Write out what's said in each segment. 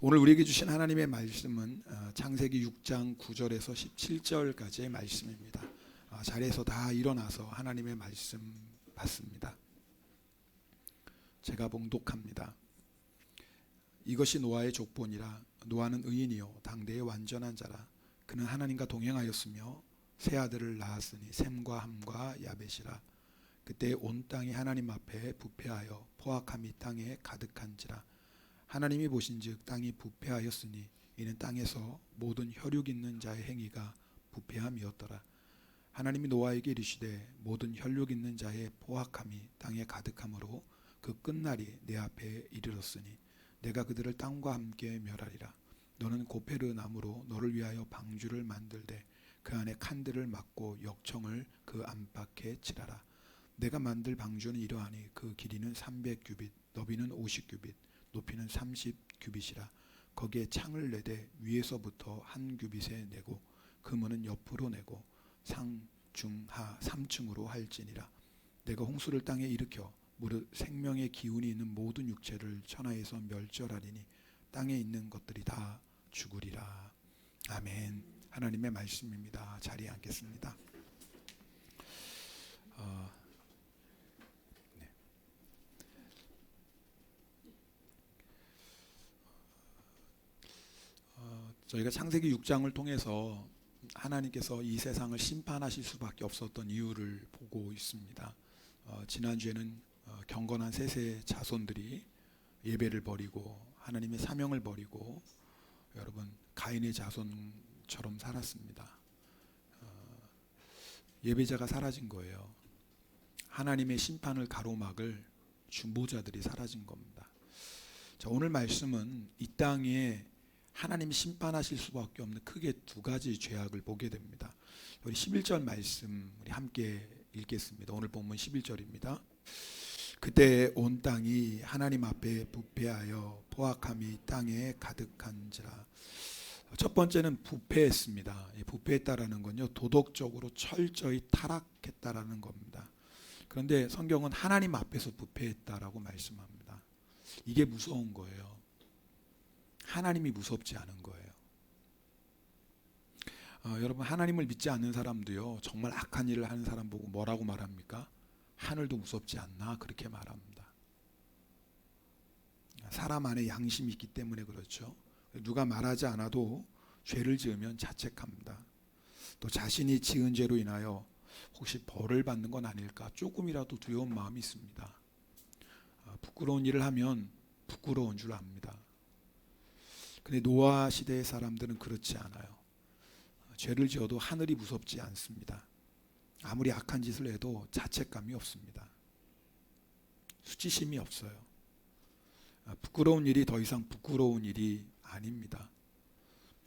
오늘 우리에게 주신 하나님의 말씀은 창세기 6장 9절에서 17절까지의 말씀입니다. 자리에서 다 일어나서 하나님의 말씀 받습니다. 제가 봉독합니다. 이것이 노아의 족본이라. 노아는 의인이요 당대의 완전한 자라. 그는 하나님과 동행하였으며 세 아들을 낳았으니 셈과 함과 야벳이라. 그때 온 땅이 하나님 앞에 부패하여 포악함이 땅에 가득한지라. 하나님이 보신즉 땅이 부패하였으니 이는 땅에서 모든 혈육 있는 자의 행위가 부패함이었더라. 하나님이 노아에게 이르시되 모든 혈육 있는 자의 포악함이 땅에 가득함으로 그 끝날이 내 앞에 이르렀으니 내가 그들을 땅과 함께 멸하리라. 너는 고페르 나무로 너를 위하여 방주를 만들되 그 안에 칸들을 막고 역청을 그 안팎에 칠하라. 내가 만들 방주는 이러하니 그 길이는 300규빗, 너비는 50규빗, 높이는 30규빗이라. 거기에 창을 내되 위에서부터 한 규빗에 내고 그 문은 옆으로 내고 상, 중, 하 3층으로 할지니라. 내가 홍수를 땅에 일으켜 무릇 생명의 기운이 있는 모든 육체를 천하에서 멸절하리니 땅에 있는 것들이 다 죽으리라. 아멘. 하나님의 말씀입니다. 자리에 앉겠습니다. 저희가 창세기 6장을 통해서 하나님께서 이 세상을 심판하실 수밖에 없었던 이유를 보고 있습니다. 지난주에는 경건한 셋의 자손들이 예배를 버리고 하나님의 사명을 버리고 여러분 가인의 자손처럼 살았습니다. 예배자가 사라진 거예요. 하나님의 심판을 가로막을 중보자들이 사라진 겁니다. 자, 오늘 말씀은 이 땅에 하나님이 심판하실 수밖에 없는 크게 두 가지 죄악을 보게 됩니다. 우리 11절 말씀 우리 함께 읽겠습니다. 오늘 본문 11절입니다. 그때 온 땅이 하나님 앞에 부패하여 포악함이 땅에 가득한지라. 첫 번째는 부패했습니다. 부패했다라는 건요, 도덕적으로 철저히 타락했다라는 겁니다. 그런데 성경은 하나님 앞에서 부패했다라고 말씀합니다. 이게 무서운 거예요. 하나님이 무섭지 않은 거예요. 여러분 하나님을 믿지 않는 사람도요 정말 악한 일을 하는 사람 보고 뭐라고 말합니까? 하늘도 무섭지 않나 그렇게 말합니다. 사람 안에 양심이 있기 때문에 그렇죠. 누가 말하지 않아도 죄를 지으면 자책합니다. 또 자신이 지은 죄로 인하여 혹시 벌을 받는 건 아닐까 조금이라도 두려운 마음이 있습니다. 부끄러운 일을 하면 부끄러운 줄 압니다. 근데 노아 시대의 사람들은 그렇지 않아요. 죄를 지어도 하늘이 무섭지 않습니다. 아무리 악한 짓을 해도 자책감이 없습니다. 수치심이 없어요. 부끄러운 일이 더 이상 부끄러운 일이 아닙니다.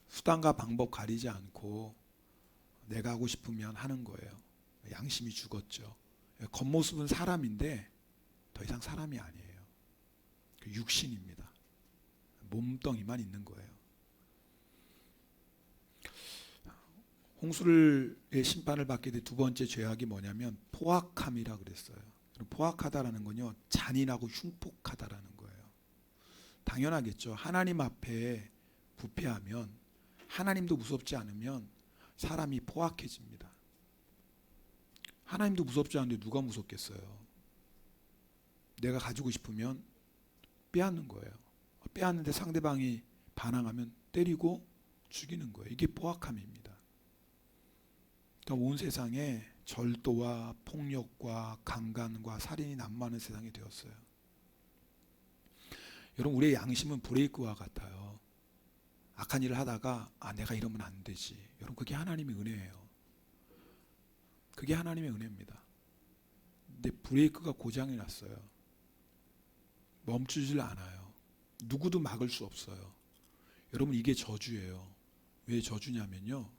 수단과 방법 가리지 않고 내가 하고 싶으면 하는 거예요. 양심이 죽었죠. 겉모습은 사람인데 더 이상 사람이 아니에요. 육신입니다. 몸뚱이만 있는 거예요. 홍수의 심판을 받게 된 두 번째 죄악이 뭐냐면 포악함이라 그랬어요. 포악하다라는 건요 잔인하고 흉폭하다라는 거예요. 당연하겠죠. 하나님 앞에 부패하면 하나님도 무섭지 않으면 사람이 포악해집니다. 하나님도 무섭지 않은데 누가 무섭겠어요. 내가 가지고 싶으면 빼앗는 거예요. 빼앗는데 상대방이 반항하면 때리고 죽이는 거예요. 이게 포악함입니다. 그러니까 온 세상에 절도와 폭력과 강간과 살인이 난무하는 세상이 되었어요. 여러분 우리의 양심은 브레이크와 같아요. 악한 일을 하다가 내가 이러면 안 되지. 여러분 그게 하나님의 은혜예요. 그게 하나님의 은혜입니다. 근데 브레이크가 고장이 났어요. 멈추질 않아요. 누구도 막을 수 없어요. 여러분 이게 저주예요. 왜 저주냐면요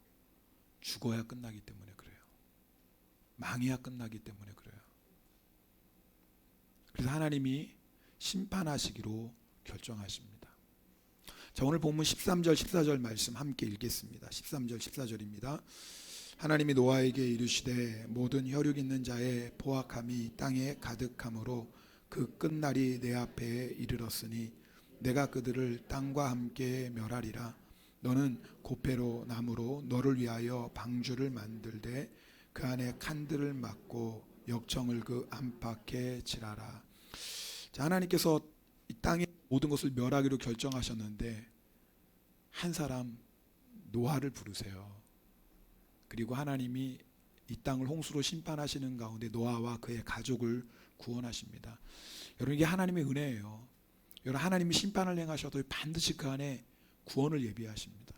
죽어야 끝나기 때문에 그래요. 망해야 끝나기 때문에 그래요. 그래서 하나님이 심판하시기로 결정하십니다. 자, 오늘 본문 13절 14절 말씀 함께 읽겠습니다. 13절 14절입니다. 하나님이 노아에게 이르시되 모든 혈육 있는 자의 포악함이 땅에 가득함으로 그 끝날이 내 앞에 이르렀으니 내가 그들을 땅과 함께 멸하리라. 너는 고페로 나무로 너를 위하여 방주를 만들되 그 안에 칸들을 막고 역청을 그 안팎에 칠하라. 자, 하나님께서 이 땅의 모든 것을 멸하기로 결정하셨는데 한 사람 노아를 부르세요. 그리고 하나님이 이 땅을 홍수로 심판하시는 가운데 노아와 그의 가족을 구원하십니다. 여러분, 이게 하나님의 은혜예요. 여러분, 하나님이 심판을 행하셔도 반드시 그 안에 구원을 예비하십니다.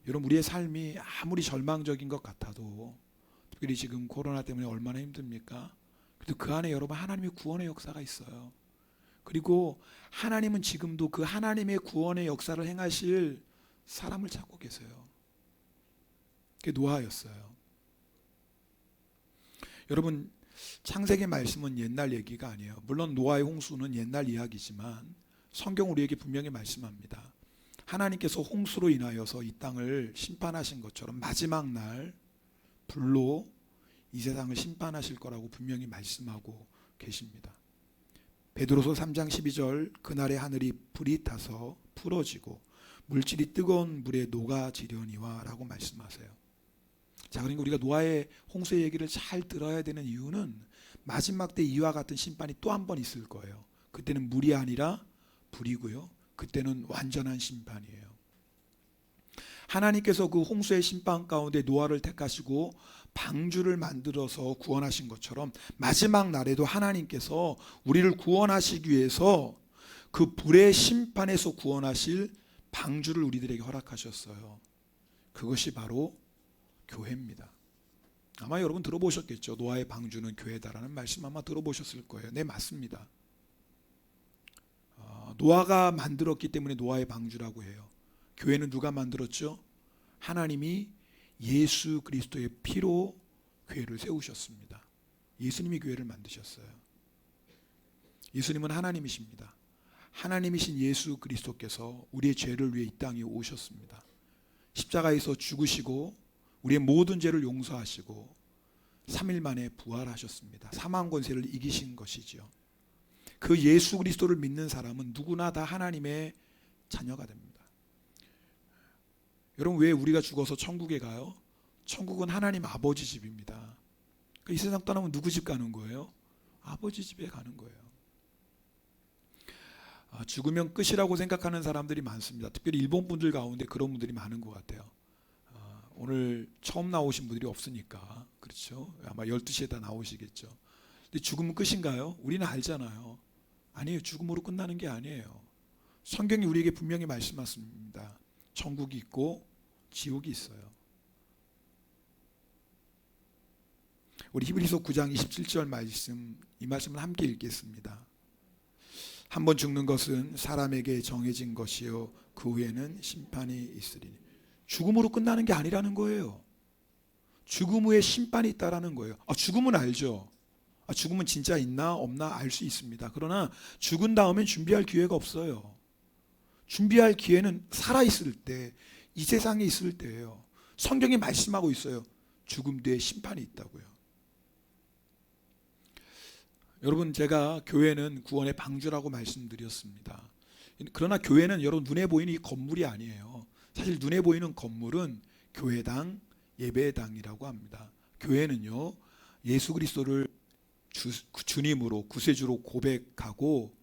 여러분, 우리의 삶이 아무리 절망적인 것 같아도, 특별히 지금 코로나 때문에 얼마나 힘듭니까? 그래도 그 안에 여러분 하나님의 구원의 역사가 있어요. 그리고 하나님은 지금도 그 하나님의 구원의 역사를 행하실 사람을 찾고 계세요. 그게 노아였어요. 여러분, 창세기 말씀은 옛날 얘기가 아니에요. 물론 노아의 홍수는 옛날 이야기지만 성경 우리에게 분명히 말씀합니다. 하나님께서 홍수로 인하여서 이 땅을 심판하신 것처럼 마지막 날 불로 이 세상을 심판하실 거라고 분명히 말씀하고 계십니다. 베드로서 3장 12절, 그날의 하늘이 불이 타서 풀어지고 물질이 뜨거운 물에 녹아지려니와 라고 말씀하세요. 자, 그러니까 우리가 노아의 홍수의 얘기를 잘 들어야 되는 이유는 마지막 때 이와 같은 심판이 또 한 번 있을 거예요. 그때는 물이 아니라 불이고요. 그때는 완전한 심판이에요. 하나님께서 그 홍수의 심판 가운데 노아를 택하시고 방주를 만들어서 구원하신 것처럼 마지막 날에도 하나님께서 우리를 구원하시기 위해서 그 불의 심판에서 구원하실 방주를 우리들에게 허락하셨어요. 그것이 바로 교회입니다. 아마 여러분 들어보셨겠죠. 노아의 방주는 교회다라는 말씀 아마 들어보셨을 거예요. 네, 맞습니다. 노아가 만들었기 때문에 노아의 방주라고 해요. 교회는 누가 만들었죠? 하나님이 예수 그리스도의 피로 교회를 세우셨습니다. 예수님이 교회를 만드셨어요. 예수님은 하나님이십니다. 하나님이신 예수 그리스도께서 우리의 죄를 위해 이 땅에 오셨습니다. 십자가에서 죽으시고 우리의 모든 죄를 용서하시고 3일 만에 부활하셨습니다. 사망 권세를 이기신 것이지요. 그 예수 그리스도를 믿는 사람은 누구나 다 하나님의 자녀가 됩니다. 여러분, 왜 우리가 죽어서 천국에 가요? 천국은 하나님 아버지 집입니다. 이 세상 떠나면 누구 집 가는 거예요? 아버지 집에 가는 거예요. 죽으면 끝이라고 생각하는 사람들이 많습니다. 특별히 일본 분들 가운데 그런 분들이 많은 것 같아요. 오늘 처음 나오신 분들이 없으니까 그렇죠. 아마 12시에 다 나오시겠죠. 근데 죽으면 끝인가요? 우리는 알잖아요. 아니에요. 죽음으로 끝나는 게 아니에요. 성경이 우리에게 분명히 말씀하십니다. 천국이 있고 지옥이 있어요. 우리 히브리서 9장 27절 말씀, 이 말씀을 함께 읽겠습니다. 한 번 죽는 것은 사람에게 정해진 것이요 그 후에는 심판이 있으리니. 죽음으로 끝나는 게 아니라는 거예요. 죽음 후에 심판이 있다라는 거예요. 죽음은 알죠. 죽음은 진짜 있나 없나 알 수 있습니다. 그러나 죽은 다음엔 준비할 기회가 없어요. 준비할 기회는 살아있을 때, 이 세상에 있을 때예요. 성경이 말씀하고 있어요. 죽음 뒤에 심판이 있다고요. 여러분, 제가 교회는 구원의 방주라고 말씀드렸습니다. 그러나 교회는 여러분 눈에 보이는 이 건물이 아니에요. 사실 눈에 보이는 건물은 교회당, 예배당이라고 합니다. 교회는요, 예수 그리스도를 주님으로, 구세주로 고백하고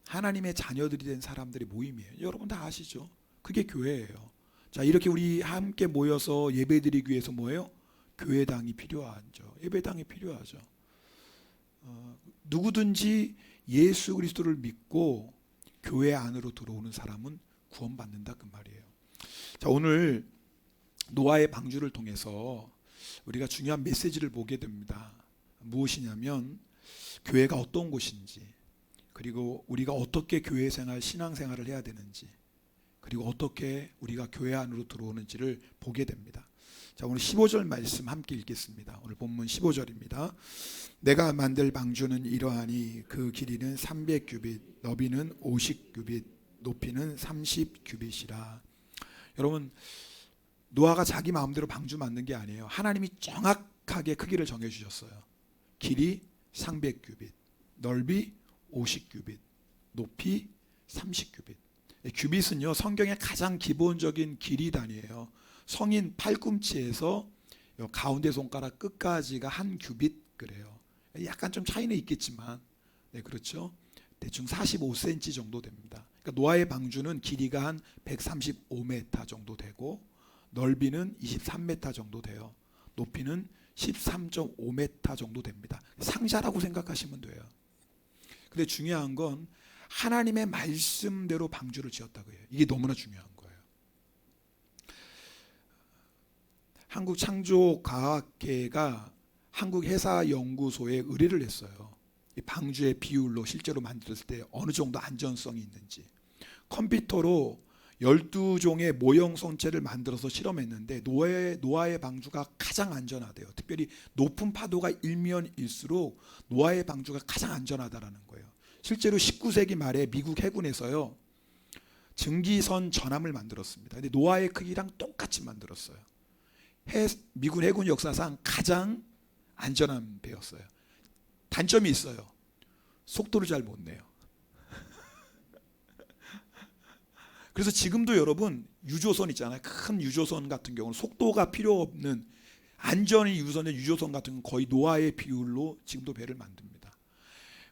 하나님의 자녀들이 된 사람들의 모임이에요. 여러분 다 아시죠? 그게 교회예요. 자, 이렇게 우리 함께 모여서 예배드리기 위해서 뭐예요? 교회당이 필요하죠. 예배당이 필요하죠. 누구든지 예수 그리스도를 믿고 교회 안으로 들어오는 사람은 구원받는다, 그 말이에요. 자, 오늘 노아의 방주를 통해서 우리가 중요한 메시지를 보게 됩니다. 무엇이냐면 교회가 어떤 곳인지, 그리고 우리가 어떻게 교회 생활, 신앙 생활을 해야 되는지, 그리고 어떻게 우리가 교회 안으로 들어오는지를 보게 됩니다. 자, 오늘 15절 말씀 함께 읽겠습니다. 오늘 본문 15절입니다. 내가 만들 방주는 이러하니 그 길이는 300규빗, 너비는 50규빗, 높이는 30규빗이라. 여러분, 노아가 자기 마음대로 방주 만든 게 아니에요. 하나님이 정확하게 크기를 정해 주셨어요. 길이 300규빗, 넓이 50규빗, 높이 30규빗. 규빗은요, 성경의 가장 기본적인 길이 단위예요. 성인 팔꿈치에서 가운데 손가락 끝까지가 한 규빗 그래요. 약간 좀 차이는 있겠지만, 네, 그렇죠. 대충 45cm 정도 됩니다. 그러니까 노아의 방주는 길이가 한 135m 정도 되고 넓이는 23m 정도 돼요. 높이는 13.5m 정도 됩니다. 상자라고 생각하시면 돼요. 근데 중요한 건 하나님의 말씀대로 방주를 지었다고 해요. 이게 너무나 중요한 거예요. 한국창조과학회가 한국해사연구소에 의뢰를 했어요. 이 방주의 비율로 실제로 만들었을 때 어느 정도 안전성이 있는지. 컴퓨터로 12종의 모형 손체를 만들어서 실험했는데 노아의 방주가 가장 안전하대요. 특별히 높은 파도가 일면 일수록 노아의 방주가 가장 안전하다라는 거예요. 실제로 19세기 말에 미국 해군에서요, 증기선 전함을 만들었습니다. 근데 노아의 크기랑 똑같이 만들었어요. 미군 해군 역사상 가장 안전한 배였어요. 단점이 있어요. 속도를 잘 못 내요. 그래서 지금도 여러분 유조선 있잖아요. 큰 유조선 같은 경우는 속도가 필요 없는 안전이 유선의 유조선 같은 경우는 거의 노아의 비율로 지금도 배를 만듭니다.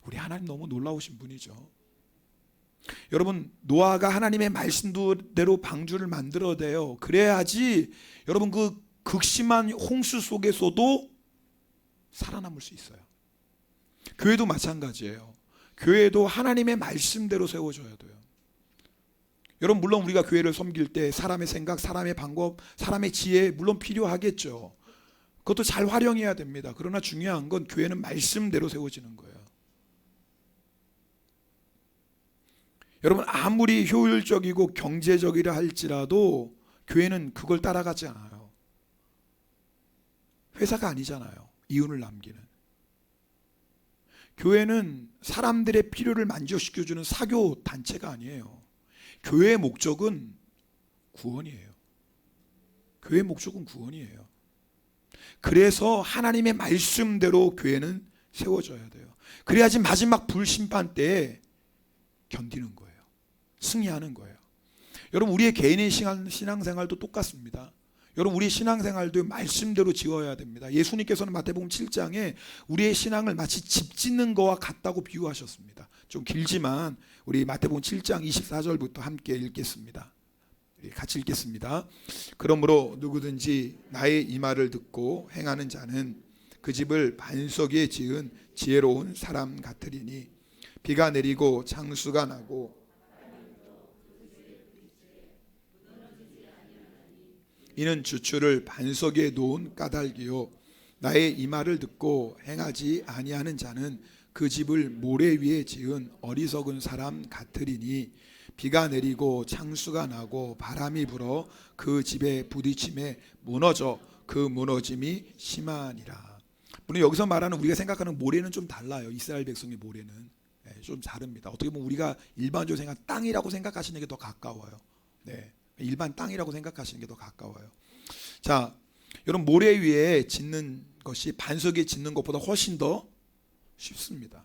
우리 하나님 너무 놀라우신 분이죠. 여러분, 노아가 하나님의 말씀대로 방주를 만들어내요. 그래야지 여러분 그 극심한 홍수 속에서도 살아남을 수 있어요. 교회도 마찬가지예요. 교회도 하나님의 말씀대로 세워져야 돼요. 여러분, 물론 우리가 교회를 섬길 때 사람의 생각, 사람의 방법, 사람의 지혜 물론 필요하겠죠. 그것도 잘 활용해야 됩니다. 그러나 중요한 건 교회는 말씀대로 세워지는 거예요. 여러분, 아무리 효율적이고 경제적이라 할지라도 교회는 그걸 따라가지 않아요. 회사가 아니잖아요. 이윤을 남기는. 교회는 사람들의 필요를 만족시켜주는 사교 단체가 아니에요. 교회의 목적은 구원이에요. 교회의 목적은 구원이에요. 그래서 하나님의 말씀대로 교회는 세워져야 돼요. 그래야지 마지막 불심판 때에 견디는 거예요. 승리하는 거예요. 여러분, 우리의 개인의 신앙생활도 똑같습니다. 여러분, 우리 신앙생활도 말씀대로 지어야 됩니다. 예수님께서는 마태복음 7장에 우리의 신앙을 마치 집 짓는 거와 같다고 비유하셨습니다. 좀 길지만 우리 마태복음 7장 24절부터 함께 읽겠습니다. 같이 읽겠습니다. 그러므로 누구든지 나의 이 말을 듣고 행하는 자는 그 집을 반석에 지은 지혜로운 사람 같으리니 비가 내리고 장수가 나고 이는 주추를 반석에 놓은 까닭이요 나의 이 말을 듣고 행하지 아니하는 자는 그 집을 모래 위에 지은 어리석은 사람 같으리니 비가 내리고 창수가 나고 바람이 불어 그 집에 부딪힘에 무너져 그 무너짐이 심하니라. 물론 여기서 말하는 우리가 생각하는 모래는 좀 달라요. 이스라엘 백성의 모래는 좀 다릅니다. 어떻게 보면 우리가 일반적으로 생각 땅이라고 생각하시는 게 더 가까워요. 네, 일반 땅이라고 생각하시는 게 더 가까워요. 자, 여러분, 모래 위에 짓는 것이 반석에 짓는 것보다 훨씬 더 쉽습니다.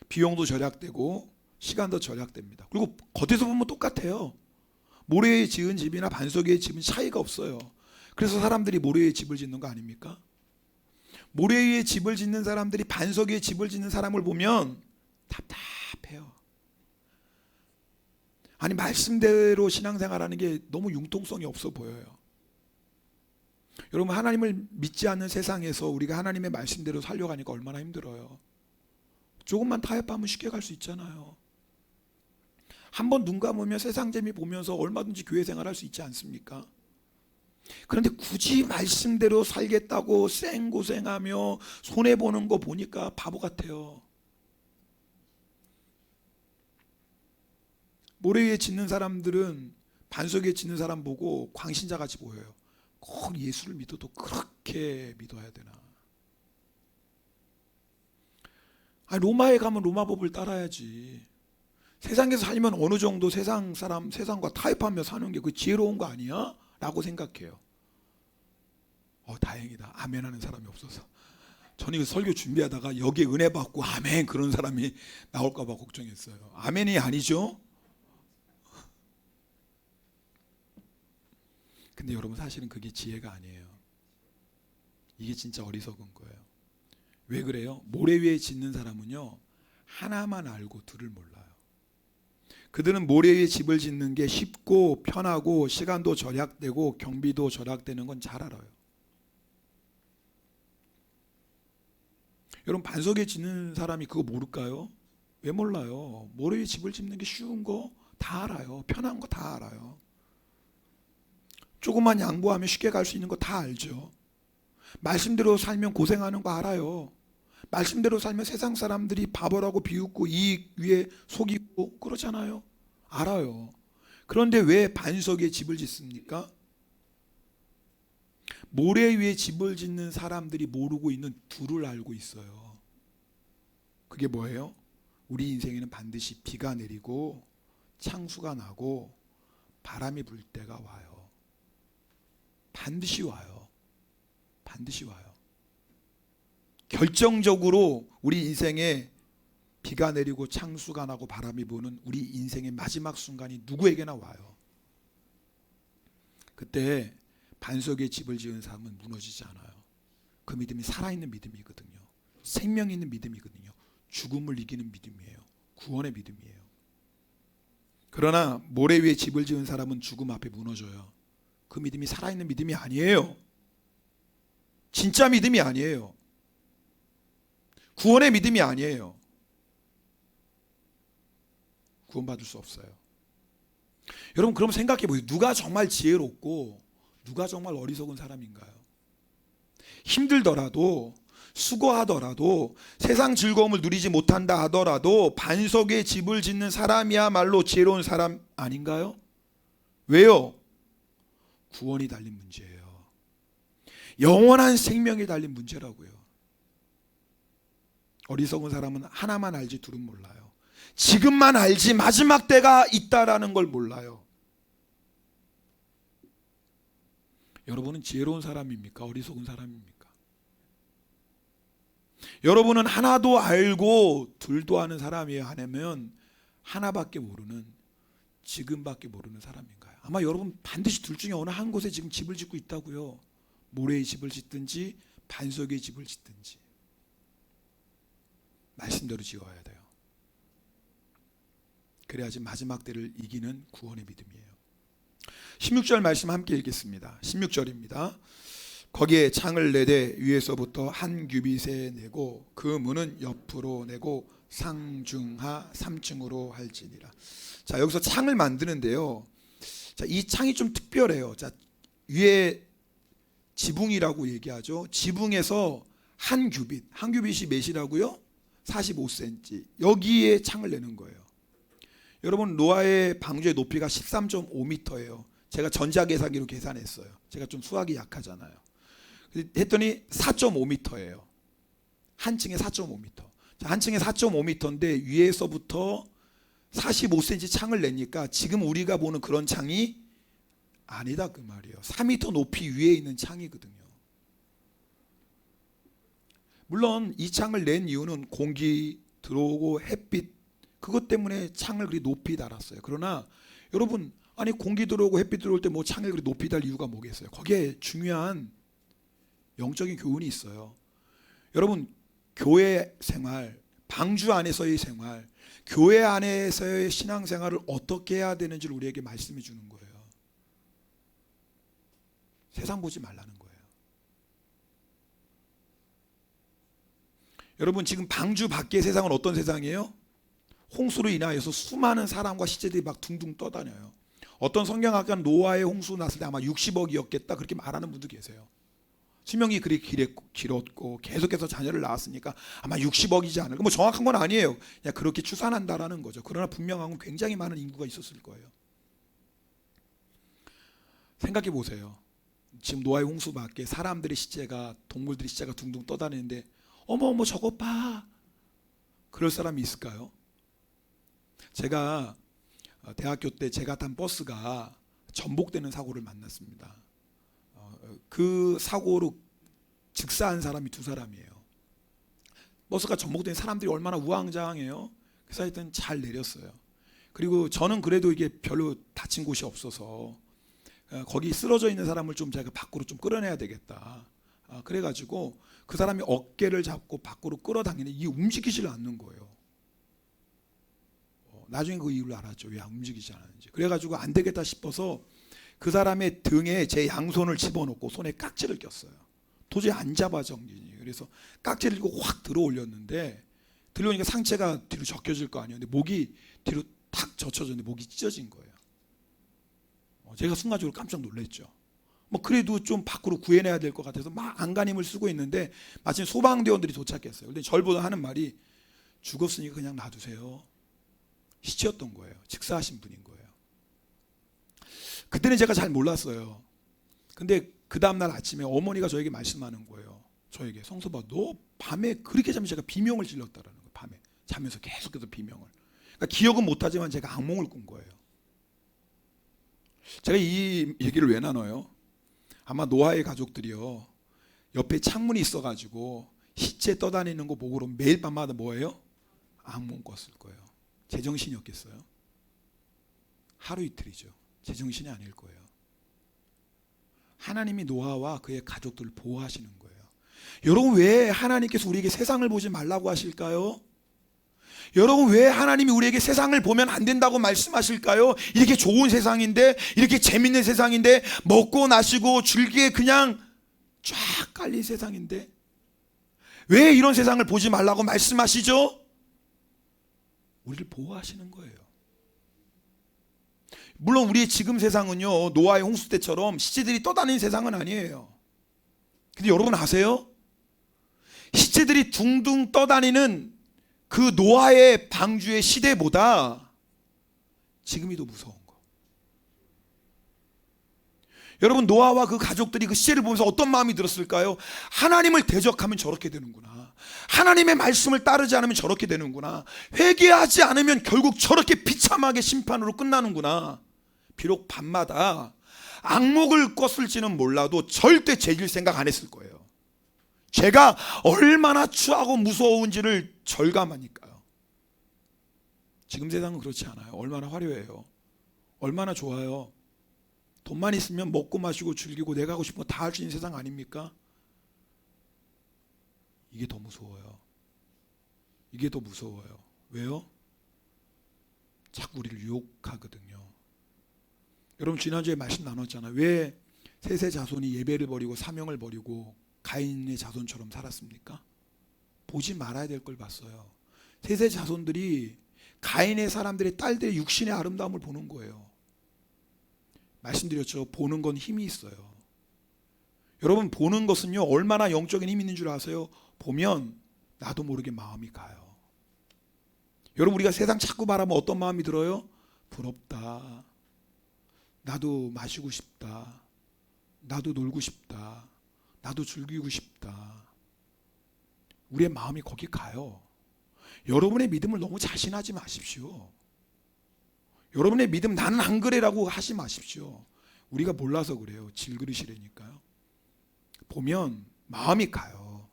비용도 절약되고 시간도 절약됩니다. 그리고 겉에서 보면 똑같아요. 모래에 지은 집이나 반석에 지은 차이가 없어요. 그래서 사람들이 모래에 집을 짓는 거 아닙니까? 모래 위에 집을 짓는 사람들이 반석 위에 집을 짓는 사람을 보면 답답해요. 아니, 말씀대로 신앙생활하는 게 너무 융통성이 없어 보여요. 여러분, 하나님을 믿지 않는 세상에서 우리가 하나님의 말씀대로 살려가니까 얼마나 힘들어요. 조금만 타협하면 쉽게 갈 수 있잖아요. 한번 눈 감으면 세상 재미 보면서 얼마든지 교회 생활할 수 있지 않습니까? 그런데 굳이 말씀대로 살겠다고 생고생하며 손해보는 거 보니까 바보 같아요. 모래 위에 짓는 사람들은 반석 위에 짓는 사람 보고 광신자같이 보여요. 꼭 예수를 믿어도 그렇게 믿어야 되나? 아니, 로마에 가면 로마 법을 따라야지. 세상에서 살면 어느 정도 세상과 타협하며 사는 게 그 지혜로운 거 아니야? 라고 생각해요. 다행이다. 아멘 하는 사람이 없어서. 저는 설교 준비하다가 여기에 은혜 받고 아멘 그런 사람이 나올까 봐 걱정했어요. 아멘이 아니죠? 근데 여러분 사실은 그게 지혜가 아니에요. 이게 진짜 어리석은 거예요. 왜 그래요? 모래 위에 짓는 사람은요, 하나만 알고 둘을 몰라요. 그들은 모래 위에 집을 짓는 게 쉽고 편하고 시간도 절약되고 경비도 절약되는 건 잘 알아요. 여러분 반석에 짓는 사람이 그거 모를까요? 왜 몰라요? 모래 위에 집을 짓는 게 쉬운 거 다 알아요. 편한 거 다 알아요. 조금만 양보하면 쉽게 갈 수 있는 거 다 알죠. 말씀대로 살면 고생하는 거 알아요. 말씀대로 살면 세상 사람들이 바보라고 비웃고 이익 위에 속이고 그러잖아요. 알아요. 그런데 왜 반석에 집을 짓습니까? 모래 위에 집을 짓는 사람들이 모르고 있는 둘을 알고 있어요. 그게 뭐예요? 우리 인생에는 반드시 비가 내리고 창수가 나고 바람이 불 때가 와요. 반드시 와요. 반드시 와요. 결정적으로 우리 인생에 비가 내리고 창수가 나고 바람이 부는 우리 인생의 마지막 순간이 누구에게나 와요. 그때 반석에 집을 지은 사람은 무너지지 않아요. 그 믿음이 살아있는 믿음이거든요. 생명 있는 믿음이거든요. 죽음을 이기는 믿음이에요. 구원의 믿음이에요. 그러나 모래 위에 집을 지은 사람은 죽음 앞에 무너져요. 그 믿음이 살아있는 믿음이 아니에요. 진짜 믿음이 아니에요. 구원의 믿음이 아니에요. 구원받을 수 없어요. 여러분 그럼 생각해 보세요. 누가 정말 지혜롭고 누가 정말 어리석은 사람인가요? 힘들더라도 수고하더라도 세상 즐거움을 누리지 못한다 하더라도 반석에 집을 짓는 사람이야말로 지혜로운 사람 아닌가요? 왜요? 구원이 달린 문제예요. 영원한 생명이 달린 문제라고요. 어리석은 사람은 하나만 알지 둘은 몰라요. 지금만 알지 마지막 때가 있다라는 걸 몰라요. 여러분은 지혜로운 사람입니까? 어리석은 사람입니까? 여러분은 하나도 알고 둘도 아는 사람이에요? 아니면 하나밖에 모르는, 지금밖에 모르는 사람인가요? 아마 여러분 반드시 둘 중에 어느 한 곳에 지금 집을 짓고 있다고요. 모래의 집을 짓든지 반석의 집을 짓든지 말씀대로 지어야 돼요. 그래야지 마지막 때를 이기는 구원의 믿음이에요. 16절 말씀 함께 읽겠습니다. 16절입니다. 거기에 창을 내되 위에서부터 한 규빗에 내고 그 문은 옆으로 내고 상중하 3층으로 할지니라. 자, 여기서 창을 만드는데요. 자, 이 창이 좀 특별해요. 자, 위에 지붕이라고 얘기하죠. 지붕에서 한 규빗, 한 규빗이 몇이라고요? 45cm. 여기에 창을 내는 거예요. 여러분 노아의 방주의 높이가 13.5m예요. 제가 전자계산기로 계산했어요. 제가 좀 수학이 약하잖아요. 했더니 4.5m예요. 한 층에 4.5m. 한 층에 4.5m인데 위에서부터 45cm 창을 내니까 지금 우리가 보는 그런 창이 아니다 그 말이에요. 4m 높이 위에 있는 창이거든요. 물론 이 창을 낸 이유는 공기 들어오고 햇빛 그것 때문에 창을 그리 높이 달았어요. 그러나 여러분 아니 공기 들어오고 햇빛 들어올 때 뭐 창을 그리 높이 달 이유가 뭐겠어요? 거기에 중요한 영적인 교훈이 있어요. 여러분 교회 생활, 방주 안에서의 생활, 교회 안에서의 신앙생활을 어떻게 해야 되는지를 우리에게 말씀해 주는 거예요. 세상 보지 말라는 거예요. 여러분 지금 방주 밖의 세상은 어떤 세상이에요? 홍수로 인하여서 수많은 사람과 시체들이 막 둥둥 떠다녀요. 어떤 성경학자는 노아의 홍수 났을 때 아마 60억이었겠다 그렇게 말하는 분도 계세요. 수명이 그리 길었고 계속해서 자녀를 낳았으니까 아마 60억이지 않을까. 뭐 정확한 건 아니에요. 그냥 그렇게 추산한다라는 거죠. 그러나 분명한 건 굉장히 많은 인구가 있었을 거예요. 생각해 보세요. 지금 노아의 홍수 밖에 사람들의 시체가 동물들의 시체가 둥둥 떠다니는데 어머 저것 봐. 그럴 사람이 있을까요? 제가 대학교 때 제가 탄 버스가 전복되는 사고를 만났습니다. 그 사고로 즉사한 사람이 두 사람이에요. 버스가 전복된 사람들이 얼마나 우왕좌왕해요. 그래서 하여튼 잘 내렸어요. 그리고 저는 그래도 이게 별로 다친 곳이 없어서 거기 쓰러져 있는 사람을 좀 제가 밖으로 좀 끌어내야 되겠다. 그래가지고 그 사람이 어깨를 잡고 밖으로 끌어당기는데 이게 움직이질 않는 거예요. 나중에 그 이유를 알았죠. 왜 안 움직이지 않았는지. 그래가지고 안 되겠다 싶어서 그 사람의 등에 제 양손을 집어넣고 손에 깍지를 꼈어요. 도저히 안 잡아 정신이. 그래서 깍지를 들고 확 들어 올렸는데 들어오니까 상체가 뒤로 적혀질 거 아니에요. 근데 목이 뒤로 탁 젖혀졌는데 목이 찢어진 거예요. 제가 순간적으로 깜짝 놀랐죠. 뭐 그래도 좀 밖으로 구해내야 될 것 같아서 막 안간힘을 쓰고 있는데 마침 소방대원들이 도착했어요. 근데 절 보다 하는 말이 죽었으니까 그냥 놔두세요. 시체였던 거예요. 즉사하신 분인 거예요. 그때는 제가 잘 몰랐어요. 근데 그 다음날 아침에 어머니가 저에게 말씀하는 거예요. 저에게 성서봐 너 밤에 그렇게 잠시 제가 비명을 질렀다라는 거예요. 밤에 자면서 계속해서 비명을. 그러니까 기억은 못하지만 제가 악몽을 꾼 거예요. 제가 이 얘기를 왜 나눠요? 아마 노아의 가족들이요 옆에 창문이 있어가지고 시체 떠다니는 거 보고 매일 밤마다 뭐예요? 악몽 꿨을 거예요. 제정신이었겠어요? 하루 이틀이죠. 제정신이 아닐 거예요. 하나님이 노아와 그의 가족들을 보호하시는 거예요. 여러분 왜 하나님께서 우리에게 세상을 보지 말라고 하실까요? 여러분 왜 하나님이 우리에게 세상을 보면 안 된다고 말씀하실까요? 이렇게 좋은 세상인데 이렇게 재밌는 세상인데 먹고 마시고 즐기게 그냥 쫙 깔린 세상인데 왜 이런 세상을 보지 말라고 말씀하시죠? 우리를 보호하시는 거예요. 물론 우리의 지금 세상은요 노아의 홍수 때처럼 시체들이 떠다니는 세상은 아니에요. 근데 여러분 아세요? 시체들이 둥둥 떠다니는 그 노아의 방주의 시대보다 지금이 더 무서운 거. 여러분 노아와 그 가족들이 그 시체를 보면서 어떤 마음이 들었을까요? 하나님을 대적하면 저렇게 되는구나. 하나님의 말씀을 따르지 않으면 저렇게 되는구나. 회개하지 않으면 결국 저렇게 비참하게 심판으로 끝나는구나. 비록 밤마다 악몽을 꿨을지는 몰라도 절대 죄질 생각 안 했을 거예요. 죄가 얼마나 추하고 무서운지를 절감하니까요. 지금 세상은 그렇지 않아요. 얼마나 화려해요. 얼마나 좋아요. 돈만 있으면 먹고 마시고 즐기고 내가 하고 싶은 거 다 할 수 있는 세상 아닙니까? 이게 더 무서워요. 이게 더 무서워요. 왜요? 자꾸 우리를 유혹하거든요. 여러분 지난주에 말씀 나눴잖아요. 왜 셋의 자손이 예배를 버리고 사명을 버리고 가인의 자손처럼 살았습니까? 보지 말아야 될 걸 봤어요. 셋의 자손들이 가인의 사람들의 딸들의 육신의 아름다움을 보는 거예요. 말씀드렸죠. 보는 건 힘이 있어요. 여러분 보는 것은요 얼마나 영적인 힘이 있는 줄 아세요? 보면 나도 모르게 마음이 가요. 여러분 우리가 세상 자꾸 바라보면 어떤 마음이 들어요? 부럽다. 나도 마시고 싶다. 나도 놀고 싶다. 나도 즐기고 싶다. 우리의 마음이 거기 가요. 여러분의 믿음을 너무 자신하지 마십시오. 여러분의 믿음 나는 안 그래라고 하지 마십시오. 우리가 몰라서 그래요. 질그릇이라니까요. 보면 마음이 가요.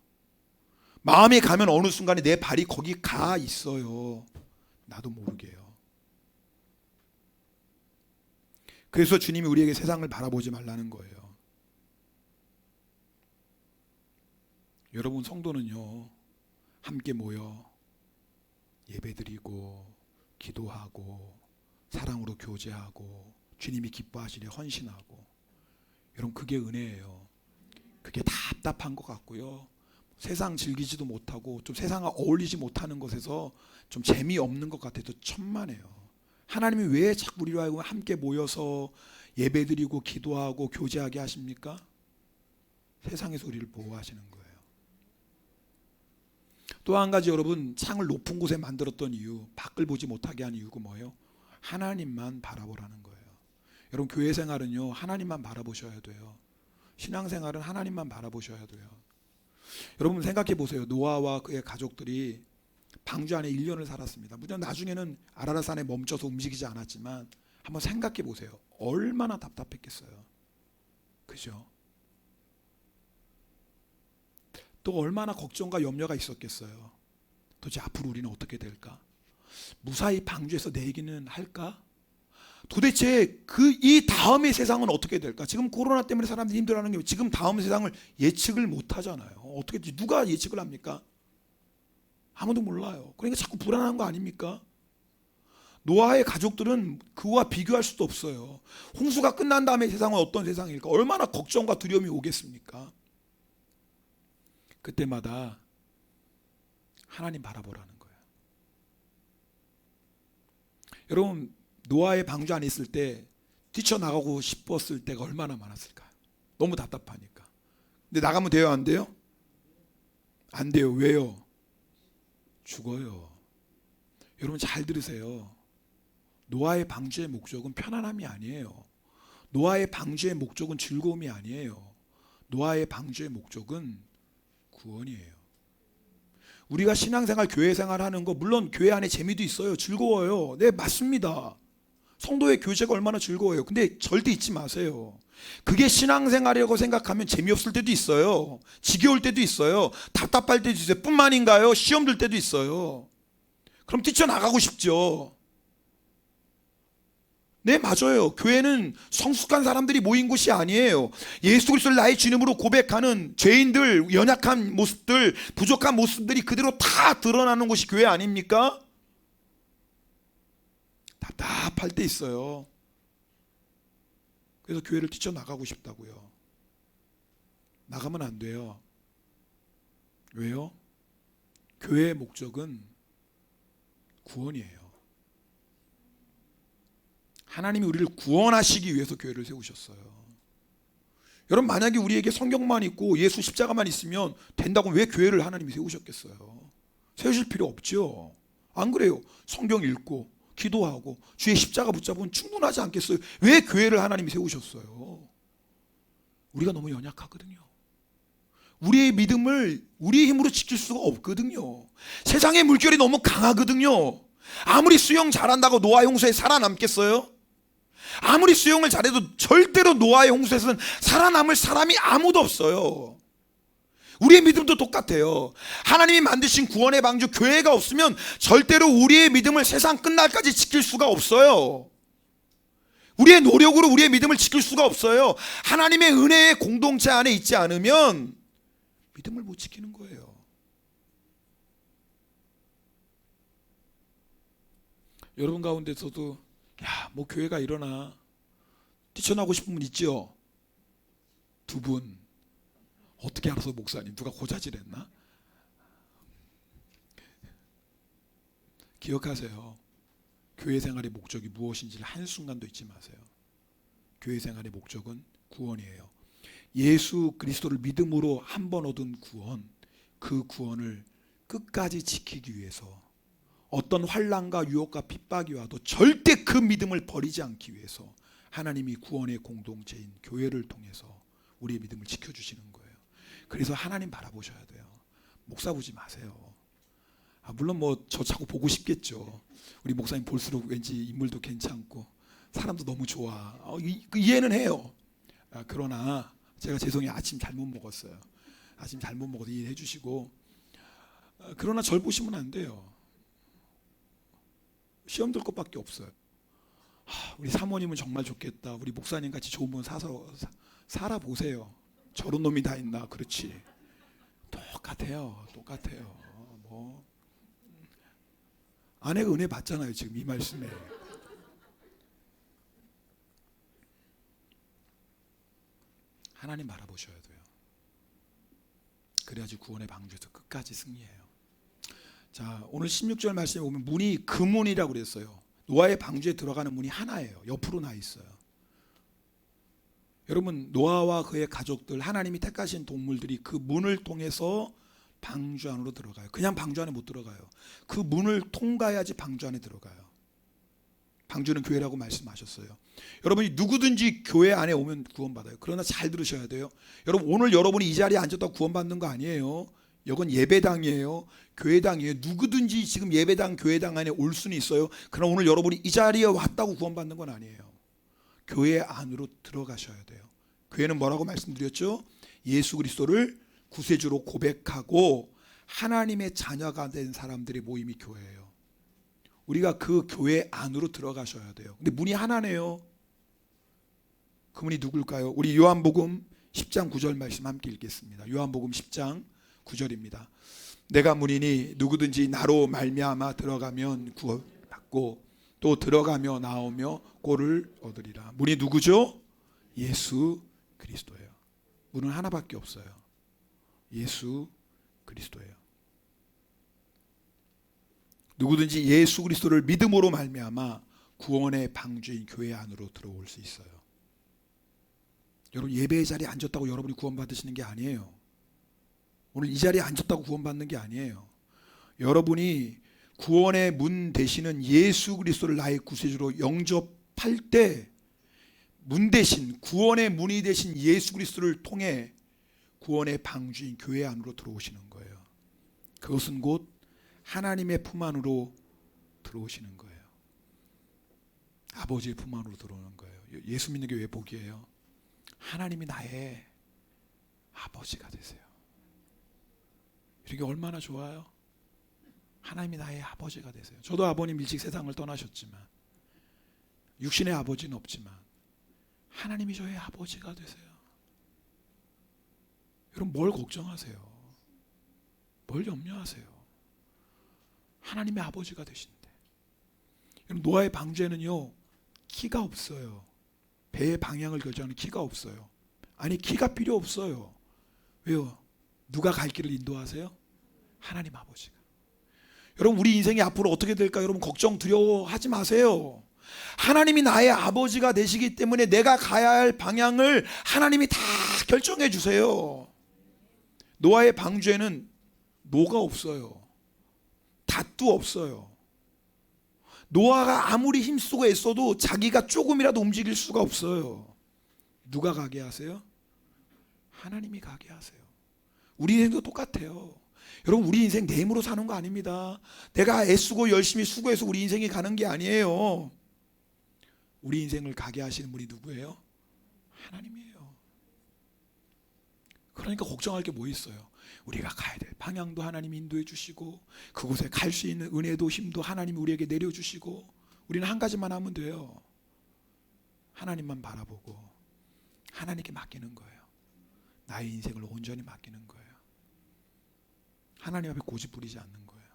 마음이 가면 어느 순간에 내 발이 거기 가 있어요. 나도 모르게요. 그래서 주님이 우리에게 세상을 바라보지 말라는 거예요. 여러분 성도는요 함께 모여 예배드리고 기도하고 사랑으로 교제하고 주님이 기뻐하시려 헌신하고 여러분 그게 은혜예요. 그게 답답한 것 같고요. 세상 즐기지도 못하고 좀 세상과 어울리지 못하는 것에서 좀 재미없는 것 같아도 천만에요. 하나님이 왜 자꾸 우리로 하여금 함께 모여서 예배드리고 기도하고 교제하게 하십니까? 세상에서 우리를 보호하시는 거예요. 또 한 가지 여러분 창을 높은 곳에 만들었던 이유 밖을 보지 못하게 한 이유가 뭐예요? 하나님만 바라보라는 거예요. 여러분 교회 생활은요 하나님만 바라보셔야 돼요. 신앙생활은 하나님만 바라보셔야 돼요. 여러분 생각해 보세요. 노아와 그의 가족들이 방주 안에 1년을 살았습니다. 물론 나중에는 아라랏산에 멈춰서 움직이지 않았지만 한번 생각해 보세요. 얼마나 답답했겠어요. 그죠? 또 얼마나 걱정과 염려가 있었겠어요. 도대체 앞으로 우리는 어떻게 될까? 무사히 방주에서 내기는 할까? 도대체 이 다음의 세상은 어떻게 될까? 지금 코로나 때문에 사람들이 힘들어하는 게 지금 다음 세상을 예측을 못 하잖아요. 어떻게 누가 예측을 합니까? 아무도 몰라요. 그러니까 자꾸 불안한 거 아닙니까? 노아의 가족들은 그와 비교할 수도 없어요. 홍수가 끝난 다음에 세상은 어떤 세상일까? 얼마나 걱정과 두려움이 오겠습니까? 그때마다 하나님 바라보라는 거예요. 여러분, 노아의 방주 안에 있을 때 뛰쳐나가고 싶었을 때가 얼마나 많았을까요? 너무 답답하니까. 근데 나가면 돼요, 안 돼요? 안 돼요. 왜요? 죽어요. 여러분 잘 들으세요. 노아의 방주의 목적은 편안함이 아니에요. 노아의 방주의 목적은 즐거움이 아니에요. 노아의 방주의 목적은 구원이에요. 우리가 신앙생활, 교회생활 하는 거 물론 교회 안에 재미도 있어요. 즐거워요. 네, 맞습니다. 성도의 교제가 얼마나 즐거워요. 근데 절대 잊지 마세요. 그게 신앙생활이라고 생각하면 재미없을 때도 있어요. 지겨울 때도 있어요. 답답할 때도 있어요. 뿐만인가요? 시험 들 때도 있어요. 그럼 뛰쳐나가고 싶죠. 네, 맞아요. 교회는 성숙한 사람들이 모인 곳이 아니에요. 예수 그리스도를 나의 주님으로 고백하는 죄인들, 연약한 모습들, 부족한 모습들이 그대로 다 드러나는 곳이 교회 아닙니까? 답답할 때 있어요. 그래서 교회를 뛰쳐나가고 싶다고요. 나가면 안 돼요. 왜요? 교회의 목적은 구원이에요. 하나님이 우리를 구원하시기 위해서 교회를 세우셨어요. 여러분, 만약에 우리에게 성경만 있고 예수 십자가만 있으면 된다고 왜 교회를 하나님이 세우셨겠어요? 세우실 필요 없죠. 안 그래요? 성경 읽고 기도하고 주의 십자가 붙잡으면 충분하지 않겠어요? 왜 교회를 하나님이 세우셨어요? 우리가 너무 연약하거든요. 우리의 믿음을 우리의 힘으로 지킬 수가 없거든요. 세상의 물결이 너무 강하거든요. 아무리 수영 잘한다고 노아의 홍수에 살아남겠어요? 아무리 수영을 잘해도 절대로 노아의 홍수에서는 살아남을 사람이 아무도 없어요. 우리의 믿음도 똑같아요. 하나님이 만드신 구원의 방주 교회가 없으면 절대로 우리의 믿음을 세상 끝날까지 지킬 수가 없어요. 우리의 노력으로 우리의 믿음을 지킬 수가 없어요. 하나님의 은혜의 공동체 안에 있지 않으면 믿음을 못 지키는 거예요. 여러분 가운데서도 뭐 교회가 일어나 뛰쳐나고 싶은 분 있죠? 두 분. 어떻게 알아서 목사님? 누가 고자질했나? 기억하세요. 교회 생활의 목적이 무엇인지를 한순간도 잊지 마세요. 교회 생활의 목적은 구원이에요. 예수 그리스도를 믿음으로 한 번 얻은 구원, 그 구원을 끝까지 지키기 위해서 어떤 환난과 유혹과 핍박이 와도 절대 그 믿음을 버리지 않기 위해서 하나님이 구원의 공동체인 교회를 통해서 우리의 믿음을 지켜주시는 거예요. 그래서 하나님 바라보셔야 돼요. 목사 보지 마세요. 물론 저 자꾸 보고 싶겠죠. 우리 목사님 볼수록 왠지 인물도 괜찮고 사람도 너무 좋아. 이해는 해요. 그러나 제가 죄송해요. 아침 잘못 먹었어요. 아침 잘못 먹어서 이해해 주시고. 그러나 절 보시면 안 돼요. 시험 들 것밖에 없어요. 우리 사모님은 정말 좋겠다. 우리 목사님 같이 좋은 분 살아보세요. 저런 놈이 다 있나? 그렇지. 똑같아요. 아내가 은혜 받잖아요. 지금 이 말씀에. 하나님 바라보셔야 돼요. 그래야지 구원의 방주에서 끝까지 승리해요. 자, 오늘 16절 말씀에 보면 문이 금문이라고 그랬어요. 노아의 방주에 들어가는 문이 하나예요. 옆으로 나 있어요. 여러분, 노아와 그의 가족들, 하나님이 택하신 동물들이 그 문을 통해서 방주 안으로 들어가요. 그냥 방주 안에 못 들어가요. 그 문을 통과해야지 방주 안에 들어가요. 방주는 교회라고 말씀하셨어요. 여러분이 누구든지 교회 안에 오면 구원받아요. 그러나 잘 들으셔야 돼요. 여러분, 오늘 여러분이 이 자리에 앉았다고 구원받는 거 아니에요. 이건 예배당이에요. 교회당이에요. 누구든지 지금 예배당, 교회당 안에 올 수는 있어요. 그러나 오늘 여러분이 이 자리에 왔다고 구원받는 건 아니에요. 교회 안으로 들어가셔야 돼요. 교회는 뭐라고 말씀드렸죠? 예수 그리스도를 구세주로 고백하고 하나님의 자녀가 된 사람들의 모임이 교회예요. 우리가 그 교회 안으로 들어가셔야 돼요. 근데 문이 하나네요. 그 문이 누굴까요? 우리 요한복음 10장 9절 말씀 함께 읽겠습니다. 요한복음 10장 9절입니다. 내가 문이니 누구든지 나로 말미암아 들어가면 구원받고 또 들어가며 나오며 꼴을 얻으리라. 문이 누구죠? 예수 그리스도예요. 문은 하나밖에 없어요. 예수 그리스도예요. 누구든지 예수 그리스도를 믿음으로 말미암아 구원의 방주인 교회 안으로 들어올 수 있어요. 여러분, 예배의 자리에 앉았다고 여러분이 구원받으시는 게 아니에요. 오늘 이 자리에 앉았다고 구원받는 게 아니에요. 여러분이 구원의 문 되시는 예수 그리스도를 나의 구세주로 영접할 때 문 대신, 구원의 문이 되신 예수 그리스도를 통해 구원의 방주인 교회 안으로 들어오시는 거예요. 그것은 곧 하나님의 품 안으로 들어오시는 거예요. 아버지의 품 안으로 들어오는 거예요. 예수 믿는 게 왜 복이에요? 하나님이 나의 아버지가 되세요. 이게 얼마나 좋아요? 하나님이 나의 아버지가 되세요. 저도 아버님 일찍 세상을 떠나셨지만, 육신의 아버지는 없지만 하나님이 저의 아버지가 되세요. 여러분, 뭘 걱정하세요? 뭘 염려하세요? 하나님의 아버지가 되신대. 여러분, 노아의 방주에는요 키가 없어요. 배의 방향을 결정하는 키가 없어요. 아니, 키가 필요 없어요. 왜요? 누가 갈 길을 인도하세요? 하나님 아버지가. 여러분, 우리 인생이 앞으로 어떻게 될까 여러분 걱정 두려워하지 마세요. 하나님이 나의 아버지가 되시기 때문에 내가 가야 할 방향을 하나님이 다 결정해 주세요. 노아의 방주에는 노가 없어요. 닷도 없어요. 노아가 아무리 힘쓰고 애써도 자기가 조금이라도 움직일 수가 없어요. 누가 가게 하세요? 하나님이 가게 하세요. 우리 인생도 똑같아요. 여러분, 우리 인생 내 힘으로 사는 거 아닙니다. 내가 애쓰고 열심히 수고해서 우리 인생이 가는 게 아니에요. 우리 인생을 가게 하시는 분이 누구예요? 하나님이에요. 그러니까 걱정할 게 뭐 있어요? 우리가 가야 될 방향도 하나님이 인도해 주시고, 그곳에 갈 수 있는 은혜도 힘도 하나님이 우리에게 내려주시고, 우리는 한 가지만 하면 돼요. 하나님만 바라보고 하나님께 맡기는 거예요. 나의 인생을 온전히 맡기는 거예요. 하나님 앞에 고집 부리지 않는 거예요.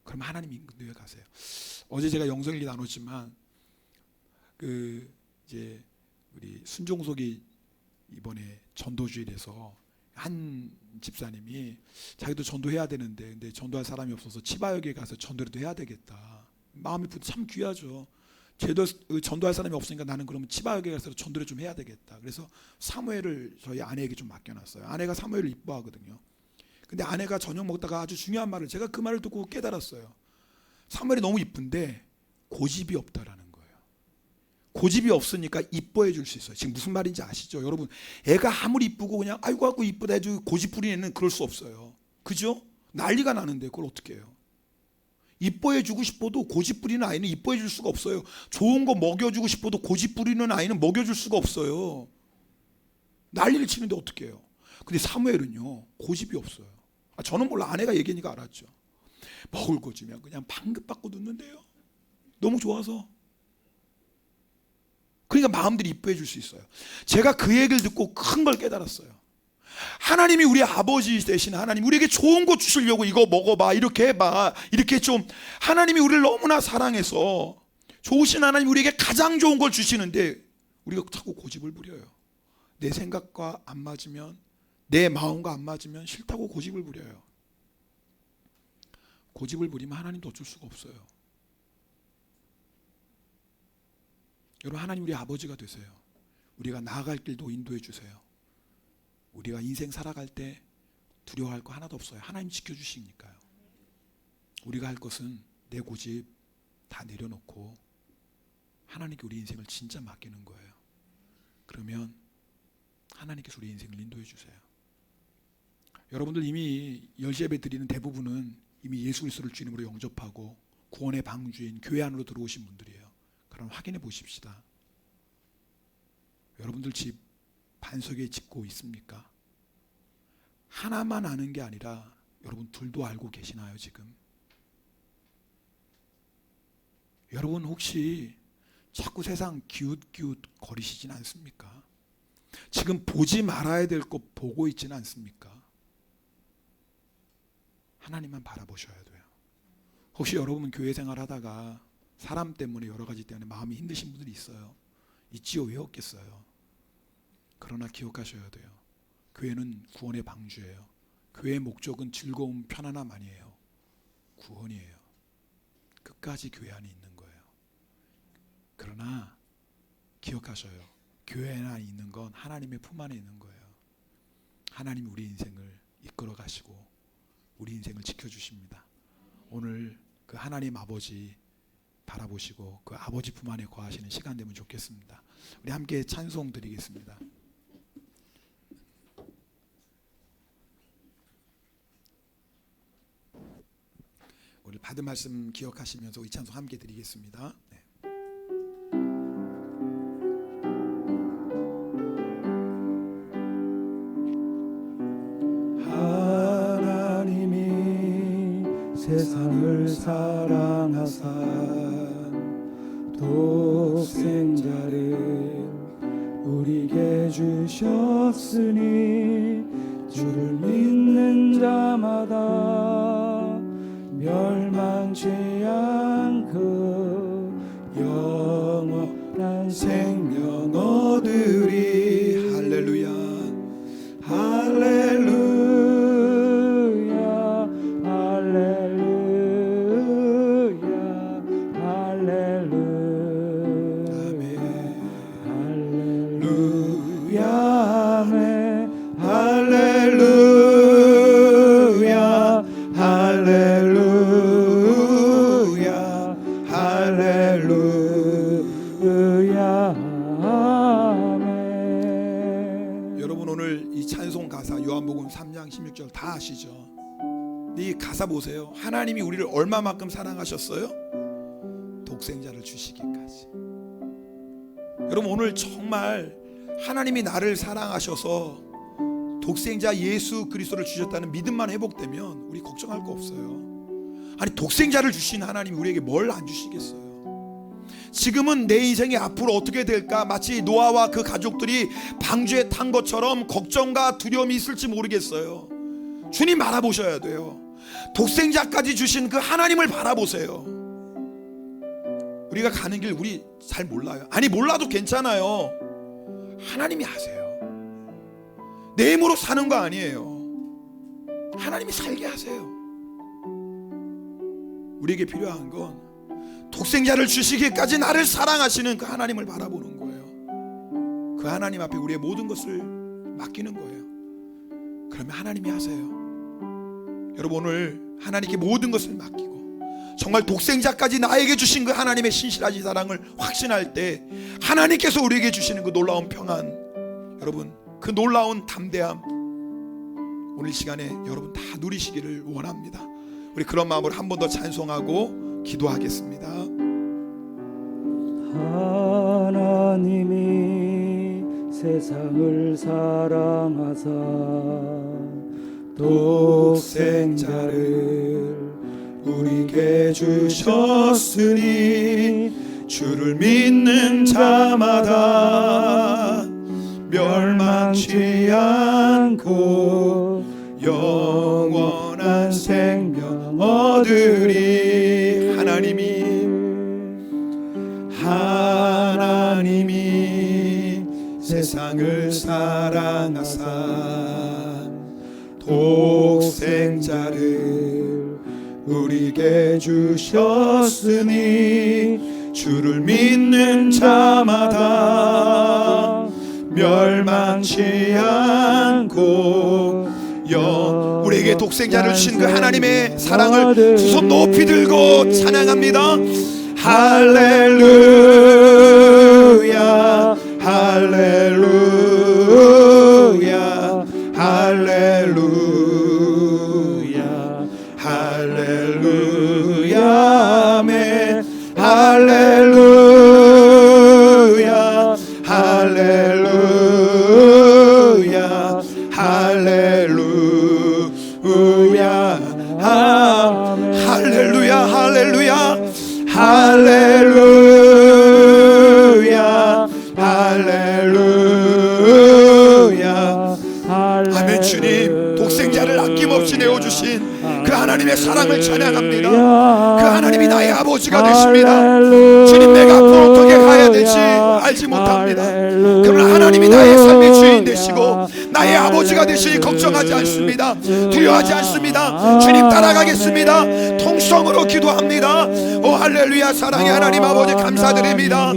그럼 하나님 인도에 가세요. 어제 제가 영성일기 나눴지만 이제 우리 순종석이 이번에 전도주일에서 한 집사님이 자기도 전도해야 되는데 근데 전도할 사람이 없어서 치바역에 가서 전도라도 해야 되겠다. 마음이 참 귀하죠. 제도 전도할 사람이 없으니까 나는 그러면 치바역에 가서 전도를 좀 해야 되겠다. 그래서 사무엘을 저희 아내에게 좀 맡겨놨어요. 아내가 사무엘을 이뻐하거든요. 근데 아내가 저녁 먹다가 아주 중요한 말을, 제가 그 말을 듣고 깨달았어요. 사무엘이 너무 이쁜데 고집이 없다라는 거예요. 고집이 없으니까 이뻐해 줄 수 있어요. 지금 무슨 말인지 아시죠? 여러분, 애가 아무리 이쁘고 그냥 아이고 이쁘다 해도 고집 부리는 애는 그럴 수 없어요. 그죠? 난리가 나는데 그걸 어떻게 해요? 이뻐해 주고 싶어도 고집 부리는 아이는 이뻐해 줄 수가 없어요. 좋은 거 먹여주고 싶어도 고집 부리는 아이는 먹여줄 수가 없어요. 난리를 치는데 어떻게 해요? 근데 사무엘은요 고집이 없어요. 저는 몰라, 아내가 얘기하니까 알았죠. 먹을 거 주면 그냥 방긋 받고 눕는데요. 너무 좋아서. 그러니까 마음들이 이뻐해 줄 수 있어요. 제가 그 얘기를 듣고 큰 걸 깨달았어요. 하나님이 우리 아버지 되신 하나님, 우리에게 좋은 거 주시려고 이거 먹어봐, 이렇게 해봐, 이렇게 좀, 하나님이 우리를 너무나 사랑해서 좋으신 하나님 우리에게 가장 좋은 걸 주시는데 우리가 자꾸 고집을 부려요. 내 생각과 안 맞으면, 내 마음과 안 맞으면 싫다고 고집을 부려요. 고집을 부리면 하나님도 어쩔 수가 없어요. 여러분, 하나님 우리 아버지가 되세요. 우리가 나아갈 길도 인도해 주세요. 우리가 인생 살아갈 때 두려워할 거 하나도 없어요. 하나님 지켜주시니까요. 우리가 할 것은 내 고집 다 내려놓고 하나님께 우리 인생을 진짜 맡기는 거예요. 그러면 하나님께서 우리 인생을 인도해 주세요. 여러분들 이미 열예배 드리는 대부분은 이미 예수 그리스도를 주님으로 영접하고 구원의 방주인 교회 안으로 들어오신 분들이에요. 그럼 확인해 보십시다. 여러분들 집 반석에 짓고 있습니까? 하나만 아는 게 아니라 여러분 둘도 알고 계시나요 지금? 여러분 혹시 자꾸 세상 기웃기웃 거리시진 않습니까? 지금 보지 말아야 될 것 보고 있지는 않습니까? 하나님만 바라보셔야 돼요. 혹시 여러분 교회 생활 하다가 사람 때문에 여러 가지 때문에 마음이 힘드신 분들이 있어요. 있지요. 왜 없겠어요? 그러나 기억하셔야 돼요. 교회는 구원의 방주예요. 교회의 목적은 즐거움, 편안함 아니에요. 구원이에요. 끝까지 교회 안에 있는 거예요. 그러나 기억하셔요. 교회 안에 있는 건 하나님의 품 안에 있는 거예요. 하나님이 우리 인생을 이끌어 가시고 우리 인생을 지켜주십니다. 오늘 그 하나님 아버지 바라보시고 그 아버지 품 안에 거하시는 시간 되면 좋겠습니다. 우리 함께 찬송 드리겠습니다. 오늘 받은 말씀 기억하시면서 이 찬송 함께 드리겠습니다. 네. 하나님이 세상을 사랑하사 독생자를 우리에게 주셨으니 주를 믿는 자마다 멸망치 않고 영원한 생명 얻으리. 할렐루야. 할렐루야 할렐루야 할렐루야 할렐루야 아멘 할렐루야 할렐루야 할렐루야 아멘. 여러분 오늘 이 찬송 가사 요한복음 3장 16절 다 아시죠? 이 가사 보세요. 하나님이 우리를 얼마만큼 사랑하셨어요? 독생자를 주시기까지. 여러분 오늘 정말 하나님이 나를 사랑하셔서 독생자 예수 그리스도를 주셨다는 믿음만 회복되면 우리 걱정할 거 없어요. 아니 독생자를 주신 하나님이 우리에게 뭘 안 주시겠어요? 지금은 내 인생이 앞으로 어떻게 될까 마치 노아와 그 가족들이 방주에 탄 것처럼 걱정과 두려움이 있을지 모르겠어요. 주님 바라보셔야 돼요. 독생자까지 주신 그 하나님을 바라보세요. 우리가 가는 길 우리 잘 몰라요. 아니 몰라도 괜찮아요. 하나님이 하세요. 내 힘으로 사는 거 아니에요. 하나님이 살게 하세요. 우리에게 필요한 건 독생자를 주시기까지 나를 사랑하시는 그 하나님을 바라보는 거예요. 그 하나님 앞에 우리의 모든 것을 맡기는 거예요. 그러면 하나님이 하세요. 여러분 오늘 하나님께 모든 것을 맡기고 정말 독생자까지 나에게 주신 그 하나님의 신실하신 사랑을 확신할 때 하나님께서 우리에게 주시는 그 놀라운 평안, 여러분 그 놀라운 담대함 오늘 이 시간에 여러분 다 누리시기를 원합니다. 우리 그런 마음으로 한 번 더 찬송하고 기도하겠습니다. 하나님이 세상을 사랑하사 독생자를 우리에게 주셨으니 주를 믿는 자마다 멸망치 않고 영원한 생명 얻으리. 하나님이 세상을 사랑하사 독생자를 우리에게 주셨으니 주를 믿는 자마다 멸망치 않고 우리에게 독생자를 주신 그 하나님의 사랑을 두 손 높이 들고 찬양합니다. 할렐루야 할렐루야 할렐루야 할렐루야 아멘 할렐루야 할렐루야 할렐루야 할렐루야 할렐루야 할렐루야 할렐루야. 아멘. 주님, 독생자를 아낌없이 내어주신 그 하나님의 사랑을 찬양합니다. 그 하나님이 나의 아버지가 되십니다. 주님, 내가 앞으로 어떻게 가야 될지 알지 못합니다. 그러나 하나님이 나의 삶의 주인 되시고 나의 아버지가 되시니 걱정하지 않습니다. 두려워하지 않습니다. 주님 따라가겠습니다. 통성으로 기도합니다. 오 할렐루야. 사랑의 하나님 아버지 감사드립니다.